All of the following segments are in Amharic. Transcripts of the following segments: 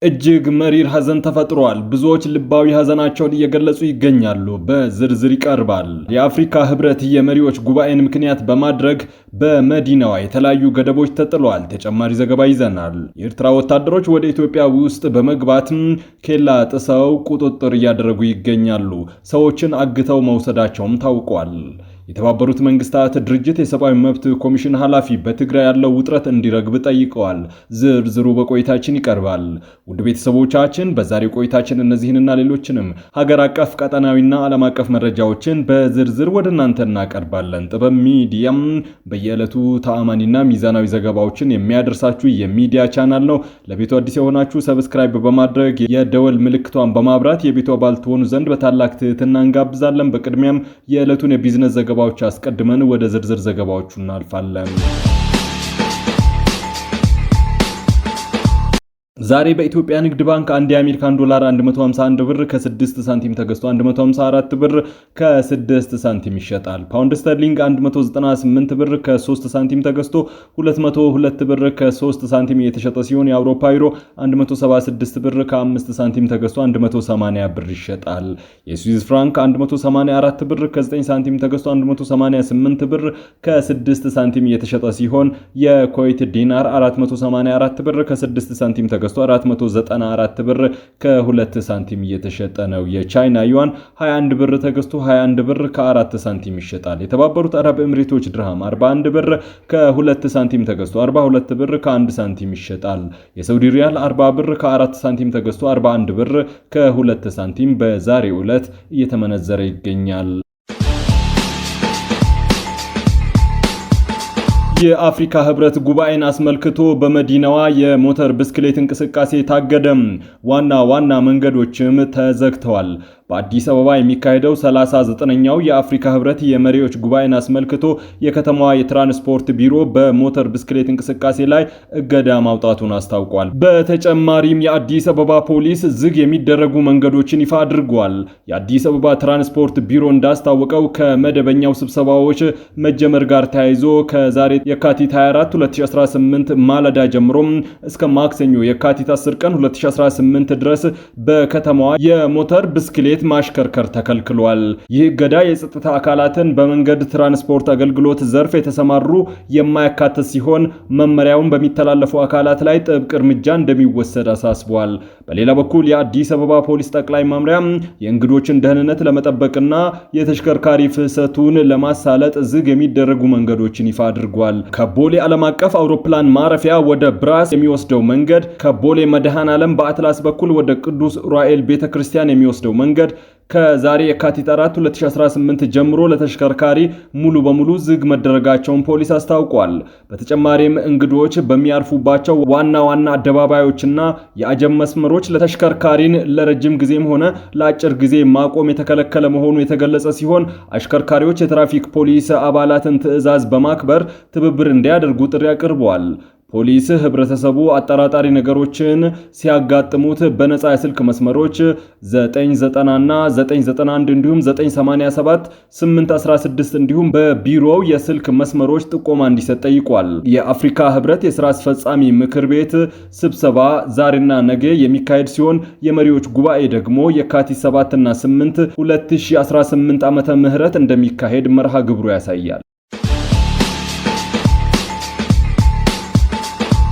እጅግ መሪር ሐዘን ተፈጥሯል። ብዙዎች ልባዊ ሐዘናቸውን እየገለጹ ይገኛሉ። በዝርዝር ይቀርባል። የአፍሪካ ህብረት የመሪዎች ጉባኤን ምክንያት በማድረግ በመዲናዋ የተለያዩ ገደቦች ተጥሏል። ተጨማሪ ዘገባ ይዘናል። የኤርትራ ወታደሮች ወደ ኢትዮጵያ ውስጥ በመግባትም ኬላ ጥሰው ቁጥጥር እያደረጉ ይገኛሉ። ሰዎችን አግተው መውሰዳቸውም ታውቋል። የተባበሩት መንግስታት ድርጅት የሰብአዊ መብት ኮሚሽን ኃላፊ በትግራይ ያለው ውጥረት እንዲረግብ ጠይቀዋል። ዝርዝሩ በቆይታችን ይቀርባል። ውድ ቤተሰቦቻችን በዛሬው ቆይታችን እነዚህንና ሌሎችንም ሀገር አቀፍ ቀጠናዊና ዓለም አቀፍ መረጃዎችን በዝርዝር ወደ እናንተ እናቀርባለን። ጥበብ ሚዲያም በየዕለቱ ተአማኒና ሚዛናዊ ዘገባዎችን የሚያደርሳችሁ የሚዲያ ቻናል ነው። ለቤቱ አዲስ የሆናችሁ ሰብስክራይብ በማድረግ የደወል ምልክቷን በማብራት የቤቱ አባል ትሆኑ ዘንድ በታላቅ ትህትና እንጋብዛለን። በቅድሚያም የዕለቱን የቢዝነስ ዘገባዎች አስቀድመን ወደ ዝርዝር ዘገባዎቹ እናልፋለን። ዛሬ በኢትዮጵያ ንግድ ባንክ አንድ የአሜሪካን ዶላር 151 ብር ከ6 ሳንቲም ተገዝቶ 154 ብር ከ6 ሳንቲም ይሸጣል። ፓውንድ ስተርሊንግ 198 ብር ከ3 ሳንቲም ተገዝቶ 202 ብር ከ3 ሳንቲም እየተሸጠ ሲሆን የአውሮፓ ዩሮ 176 ብር ከ5 ሳንቲም ተገዝቶ 180 ብር ይሸጣል። የስዊዝ ፍራንክ 184 ብር ከ9 ሳንቲም ተገዝቶ 188 ብር ከ6 ሳንቲም እየተሸጠ ሲሆን የኩዌት ዲናር 484 ብር ከ6 ሳንቲም ተገዝቶ 494 ብር ከ2 ሳንቲም እየተሸጠ ነው። የቻይና ዩዋን 21 ብር ተገዝቶ 21 ብር ከ4 ሳንቲም ይሸጣል። የተባበሩት አረብ ኤምሬቶች ድርሃም 41 ብር ከ2 ሳንቲም ተገዝቶ 42 ብር ከ1 ሳንቲም ይሸጣል። የሳውዲ ሪያል 40 ብር ከ4 ሳንቲም ተገዝቶ 41 ብር ከ2 ሳንቲም በዛሬው ዕለት እየተመነዘረ ይገኛል። የአፍሪካ ህብረት ጉባኤን አስመልክቶ በመዲናዋ የሞተር ብስክሌት እንቅስቃሴ ታገደም። ዋና መንገዶችም ተዘግተዋል። በአዲስ አበባ የሚካሄደው 39ኛው የአፍሪካ ህብረት የመሪዎች ጉባኤን አስመልክቶ የከተማዋ የትራንስፖርት ቢሮ በሞተር ብስክሌት እንቅስቃሴ ላይ እገዳ ማውጣቱን አስታውቋል። በተጨማሪም የአዲስ አበባ ፖሊስ ዝግ የሚደረጉ መንገዶችን ይፋ አድርጓል። የአዲስ አበባ ትራንስፖርት ቢሮ እንዳስታወቀው ከመደበኛው ስብሰባዎች መጀመር ጋር ተያይዞ ከዛሬ የካቲት 24 2018 ማለዳ ጀምሮ እስከ ማክሰኞ የካቲት 10 ቀን 2018 ድረስ በከተማዋ የሞተር ብስክሌት ማሽከርከር ተከልክሏል። ይህ እገዳ የጸጥታ አካላትን በመንገድ ትራንስፖርት አገልግሎት ዘርፍ የተሰማሩ የማያካትት ሲሆን መመሪያውን በሚተላለፉ አካላት ላይ ጥብቅ እርምጃ እንደሚወሰድ አሳስቧል። በሌላ በኩል የአዲስ አበባ ፖሊስ ጠቅላይ መምሪያ የእንግዶችን ደህንነት ለመጠበቅና የተሽከርካሪ ፍሰቱን ለማሳለጥ ዝግ የሚደረጉ መንገዶችን ይፋ አድርጓል። ከቦሌ ዓለም አቀፍ አውሮፕላን ማረፊያ ወደ ብራስ የሚወስደው መንገድ፣ ከቦሌ መድኃኔዓለም በአትላስ በኩል ወደ ቅዱስ ዑራኤል ቤተክርስቲያን የሚወስደው መንገድ ከዛሬ የካቲት 4 2018 ጀምሮ ለተሽከርካሪ ሙሉ በሙሉ ዝግ መደረጋቸውን ፖሊስ አስታውቋል። በተጨማሪም እንግዶች በሚያርፉባቸው ዋና አደባባዮችና የአጀብ መስመሮች ለተሽከርካሪን ለረጅም ጊዜም ሆነ ለአጭር ጊዜ ማቆም የተከለከለ መሆኑ የተገለጸ ሲሆን አሽከርካሪዎች የትራፊክ ፖሊስ አባላትን ትዕዛዝ በማክበር ትብብር እንዲያደርጉ ጥሪ አቅርበዋል። ፖሊስ ህብረተሰቡ አጠራጣሪ ነገሮችን ሲያጋጥሙት በነፃ የስልክ መስመሮች 990 እና 991 እንዲሁም 987 816 እንዲሁም በቢሮው የስልክ መስመሮች ጥቆማ እንዲሰጥ ጠይቋል። የአፍሪካ ህብረት የሥራ አስፈጻሚ ምክር ቤት ስብሰባ ዛሬና ነገ የሚካሄድ ሲሆን የመሪዎች ጉባኤ ደግሞ የካቲት 7 እና 8 2018 ዓመተ ምህረት እንደሚካሄድ መርሃ ግብሩ ያሳያል።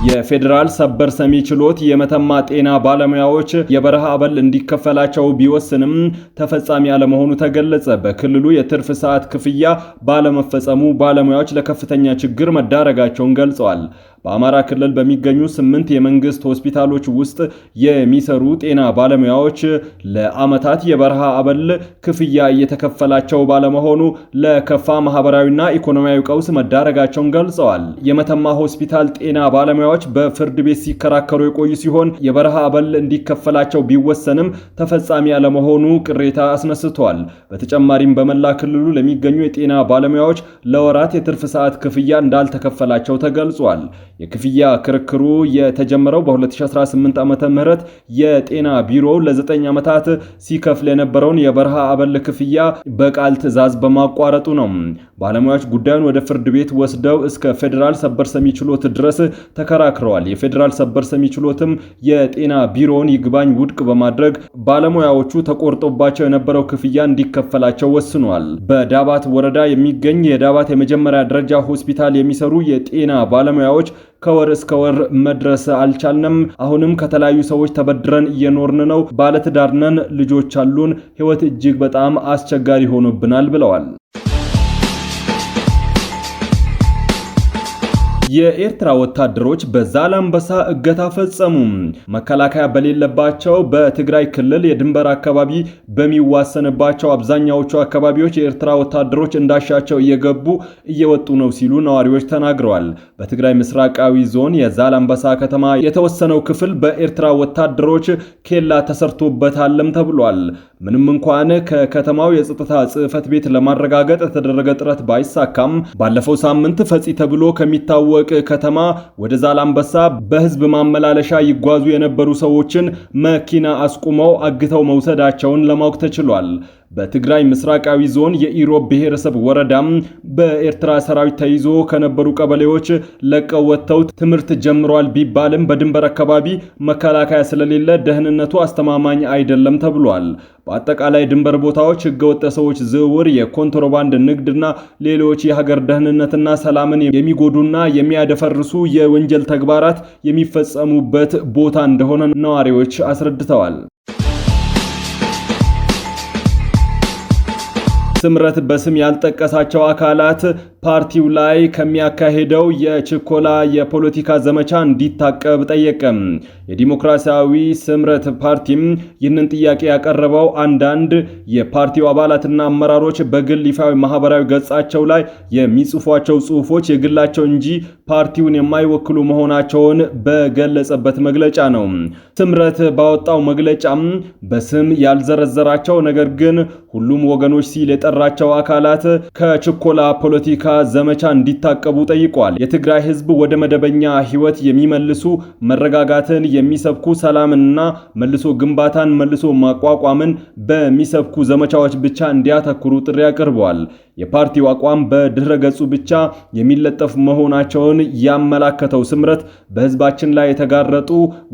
የፌዴራል ሰበር ሰሚ ችሎት የመተማ ጤና ባለሙያዎች የበረሃ አበል እንዲከፈላቸው ቢወስንም ተፈጻሚ አለመሆኑ ተገለጸ። በክልሉ የትርፍ ሰዓት ክፍያ ባለመፈጸሙ ባለሙያዎች ለከፍተኛ ችግር መዳረጋቸውን ገልጸዋል። በአማራ ክልል በሚገኙ 8 የመንግስት ሆስፒታሎች ውስጥ የሚሰሩ ጤና ባለሙያዎች ለዓመታት የበረሃ አበል ክፍያ እየተከፈላቸው ባለመሆኑ ለከፋ ማህበራዊና ኢኮኖሚያዊ ቀውስ መዳረጋቸውን ገልጸዋል። የመተማ ሆስፒታል ጤና ባለሙያዎች በፍርድ ቤት ሲከራከሩ የቆዩ ሲሆን የበረሃ አበል እንዲከፈላቸው ቢወሰንም ተፈጻሚ ያለመሆኑ ቅሬታ አስነስቷል። በተጨማሪም በመላ ክልሉ ለሚገኙ የጤና ባለሙያዎች ለወራት የትርፍ ሰዓት ክፍያ እንዳልተከፈላቸው ተገልጿል። የክፍያ ክርክሩ የተጀመረው በ2018 ዓመተ ምህረት የጤና ቢሮ ለ9 ዓመታት ሲከፍል የነበረውን የበረሃ አበል ክፍያ በቃል ትዕዛዝ በማቋረጡ ነው። ባለሙያዎች ጉዳዩን ወደ ፍርድ ቤት ወስደው እስከ ፌዴራል ሰበር ሰሚ ችሎት ድረስ ተከራ ተከራክረዋል። የፌዴራል ሰበር ሰሚ ችሎትም የጤና ቢሮውን ይግባኝ ውድቅ በማድረግ ባለሙያዎቹ ተቆርጦባቸው የነበረው ክፍያ እንዲከፈላቸው ወስኗል። በዳባት ወረዳ የሚገኝ የዳባት የመጀመሪያ ደረጃ ሆስፒታል የሚሰሩ የጤና ባለሙያዎች ከወር እስከ ወር መድረስ አልቻልንም። አሁንም ከተለያዩ ሰዎች ተበድረን እየኖርን ነው። ባለትዳር ነን፣ ልጆች አሉን። ህይወት እጅግ በጣም አስቸጋሪ ሆኖብናል ብለዋል። የኤርትራ ወታደሮች በዛላምበሳ እገታ ፈጸሙ። መከላከያ በሌለባቸው በትግራይ ክልል የድንበር አካባቢ በሚዋሰንባቸው አብዛኛዎቹ አካባቢዎች የኤርትራ ወታደሮች እንዳሻቸው እየገቡ እየወጡ ነው ሲሉ ነዋሪዎች ተናግረዋል። በትግራይ ምስራቃዊ ዞን የዛላምበሳ ከተማ የተወሰነው ክፍል በኤርትራ ወታደሮች ኬላ ተሰርቶበታልም ተብሏል። ምንም እንኳን ከከተማው የጸጥታ ጽሕፈት ቤት ለማረጋገጥ የተደረገ ጥረት ባይሳካም ባለፈው ሳምንት ፈጺ ተብሎ ከሚታወቅ ከተማ ወደ ዛላምበሳ በህዝብ ማመላለሻ ይጓዙ የነበሩ ሰዎችን መኪና አስቁመው አግተው መውሰዳቸውን ለማወቅ ተችሏል። በትግራይ ምስራቃዊ ዞን የኢሮብ ብሔረሰብ ወረዳም በኤርትራ ሰራዊት ተይዞ ከነበሩ ቀበሌዎች ለቀው ወጥተው ትምህርት ጀምሯል ቢባልም በድንበር አካባቢ መከላከያ ስለሌለ ደህንነቱ አስተማማኝ አይደለም ተብሏል። በአጠቃላይ ድንበር ቦታዎች ህገወጥ ሰዎች ዝውውር፣ የኮንትሮባንድ ንግድና ሌሎች የሀገር ደህንነትና ሰላምን የሚጎዱና የሚያደፈርሱ የወንጀል ተግባራት የሚፈጸሙበት ቦታ እንደሆነ ነዋሪዎች አስረድተዋል። ስምረት በስም ያልጠቀሳቸው አካላት ፓርቲው ላይ ከሚያካሄደው የችኮላ የፖለቲካ ዘመቻ እንዲታቀብ ጠየቀም። የዲሞክራሲያዊ ስምረት ፓርቲም ይህንን ጥያቄ ያቀረበው አንዳንድ የፓርቲው አባላትና አመራሮች በግል ይፋዊ ማህበራዊ ገጻቸው ላይ የሚጽፏቸው ጽሁፎች የግላቸው እንጂ ፓርቲውን የማይወክሉ መሆናቸውን በገለጸበት መግለጫ ነው። ስምረት ባወጣው መግለጫም በስም ያልዘረዘራቸው ነገር ግን ሁሉም ወገኖች ሲል የጠራቸው አካላት ከችኮላ ፖለቲካ ዘመቻ እንዲታቀቡ ጠይቋል። የትግራይ ህዝብ ወደ መደበኛ ህይወት የሚመልሱ መረጋጋትን የሚሰብኩ ሰላምንና መልሶ ግንባታን መልሶ ማቋቋምን በሚሰብኩ ዘመቻዎች ብቻ እንዲያተኩሩ ጥሪ አቅርበዋል። የፓርቲው አቋም በድህረ ገጹ ብቻ የሚለጠፉ መሆናቸውን ያመላከተው ስምረት በህዝባችን ላይ የተጋረጡ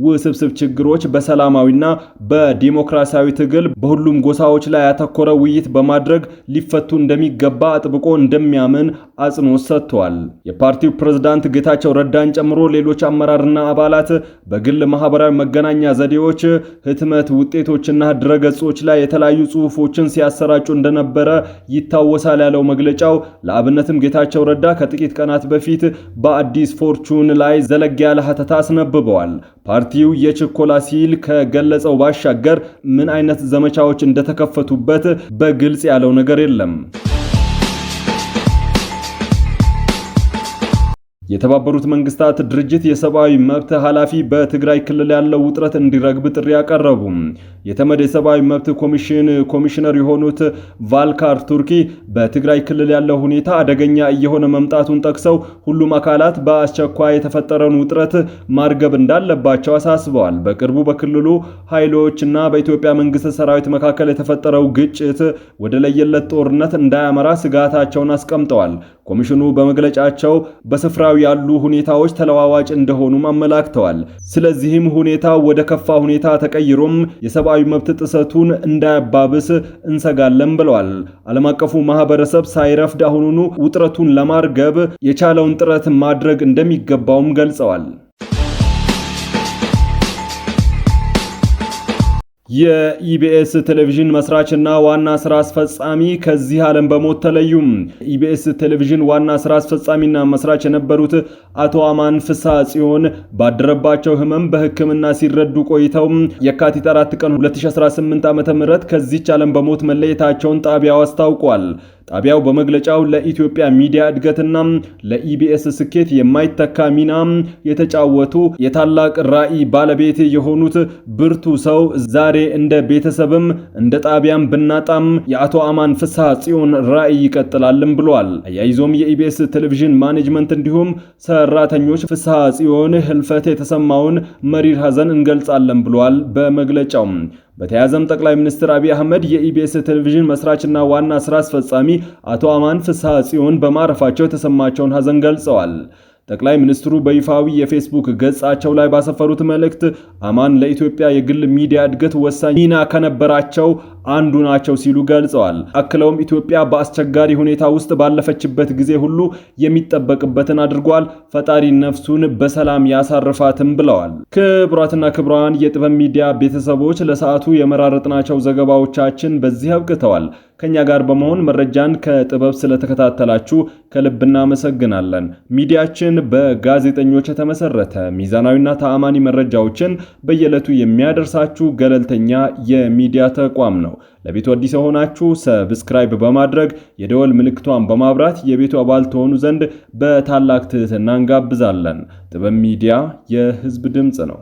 ውስብስብ ችግሮች በሰላማዊና በዲሞክራሲያዊ ትግል በሁሉም ጎሳዎች ላይ ያተኮረ ውይይት በማድረግ ሊፈቱ እንደሚገባ አጥብቆ እንደሚያምን አጽንኦት ሰጥቷል። የፓርቲው ፕሬዝዳንት ጌታቸው ረዳን ጨምሮ ሌሎች አመራርና አባላት በግል ማህበራዊ መገናኛ ዘዴዎች፣ ህትመት ውጤቶችና ድረገጾች ላይ የተለያዩ ጽሁፎችን ሲያሰራጩ እንደነበረ ይታወሳል ያለው መግለጫው ለአብነትም ጌታቸው ረዳ ከጥቂት ቀናት በፊት በአዲስ ፎርቹን ላይ ዘለግ ያለ ሀተታ አስነብበዋል። ፓርቲው የችኮላ ሲል ከገለጸው ባሻገር ምን አይነት ዘመቻዎች እንደተከፈቱበት በግልጽ ያለው ነገር የለም። የተባበሩት መንግስታት ድርጅት የሰብአዊ መብት ኃላፊ በትግራይ ክልል ያለው ውጥረት እንዲረግብ ጥሪ ያቀረቡ። የተመድ የሰብአዊ መብት ኮሚሽነር የሆኑት ቫልካር ቱርኪ በትግራይ ክልል ያለው ሁኔታ አደገኛ እየሆነ መምጣቱን ጠቅሰው ሁሉም አካላት በአስቸኳይ የተፈጠረውን ውጥረት ማርገብ እንዳለባቸው አሳስበዋል። በቅርቡ በክልሉ ኃይሎችና በኢትዮጵያ መንግስት ሰራዊት መካከል የተፈጠረው ግጭት ወደ ለየለት ጦርነት እንዳያመራ ስጋታቸውን አስቀምጠዋል። ኮሚሽኑ በመግለጫቸው በስፍራው ያሉ ሁኔታዎች ተለዋዋጭ እንደሆኑም አመላክተዋል። ስለዚህም ሁኔታው ወደ ከፋ ሁኔታ ተቀይሮም የሰብአዊ መብት ጥሰቱን እንዳያባብስ እንሰጋለን ብለዋል። ዓለም አቀፉ ማህበረሰብ ሳይረፍድ አሁኑኑ ውጥረቱን ለማርገብ የቻለውን ጥረት ማድረግ እንደሚገባውም ገልጸዋል። የኢቢኤስ ቴሌቪዥን መስራችና ዋና ስራ አስፈጻሚ ከዚህ ዓለም በሞት ተለዩ። ኢቢኤስ ቴሌቪዥን ዋና ስራ አስፈጻሚና መስራች የነበሩት አቶ አማን ፍስሐ ጽዮን ባደረባቸው ህመም በሕክምና ሲረዱ ቆይተው የካቲት 4 ቀን 2018 ዓ.ም ከዚህች ዓለም በሞት መለየታቸውን ጣቢያው አስታውቋል። ጣቢያው በመግለጫው ለኢትዮጵያ ሚዲያ እድገትና ለኢቢኤስ ስኬት የማይተካ ሚና የተጫወቱ የታላቅ ራዕይ ባለቤት የሆኑት ብርቱ ሰው ዛሬ እንደ ቤተሰብም እንደ ጣቢያም ብናጣም የአቶ አማን ፍስሐ ጽዮን ራዕይ ይቀጥላልም ብሏል። አያይዞም የኢቢኤስ ቴሌቪዥን ማኔጅመንት እንዲሁም ሰራተኞች ፍስሐ ጽዮን ህልፈት የተሰማውን መሪር ሐዘን እንገልጻለን ብሏል በመግለጫው። በተያዘም ጠቅላይ ሚኒስትር አብይ አህመድ የኢቢኤስ ቴሌቪዥን መስራችና ዋና ስራ አስፈጻሚ አቶ አማን ፍስሐ ጽዮን በማረፋቸው የተሰማቸውን ሐዘን ገልጸዋል። ጠቅላይ ሚኒስትሩ በይፋዊ የፌስቡክ ገጻቸው ላይ ባሰፈሩት መልእክት አማን ለኢትዮጵያ የግል ሚዲያ እድገት ወሳኝ ሚና ከነበራቸው አንዱ ናቸው ሲሉ ገልጸዋል። አክለውም ኢትዮጵያ በአስቸጋሪ ሁኔታ ውስጥ ባለፈችበት ጊዜ ሁሉ የሚጠበቅበትን አድርጓል፣ ፈጣሪ ነፍሱን በሰላም ያሳርፋትም ብለዋል። ክቡራትና ክቡራን የጥበብ ሚዲያ ቤተሰቦች ለሰዓቱ የመራረጥናቸው ዘገባዎቻችን በዚህ አብቅተዋል። ከኛ ጋር በመሆን መረጃን ከጥበብ ስለተከታተላችሁ ከልብ እናመሰግናለን። ሚዲያችን በጋዜጠኞች የተመሰረተ ሚዛናዊና ተአማኒ መረጃዎችን በየዕለቱ የሚያደርሳችሁ ገለልተኛ የሚዲያ ተቋም ነው። ለቤቱ አዲስ የሆናችሁ ሰብስክራይብ በማድረግ የደወል ምልክቷን በማብራት የቤቱ አባል ትሆኑ ዘንድ በታላቅ ትህትና እንጋብዛለን። ጥበብ ሚዲያ የሕዝብ ድምጽ ነው።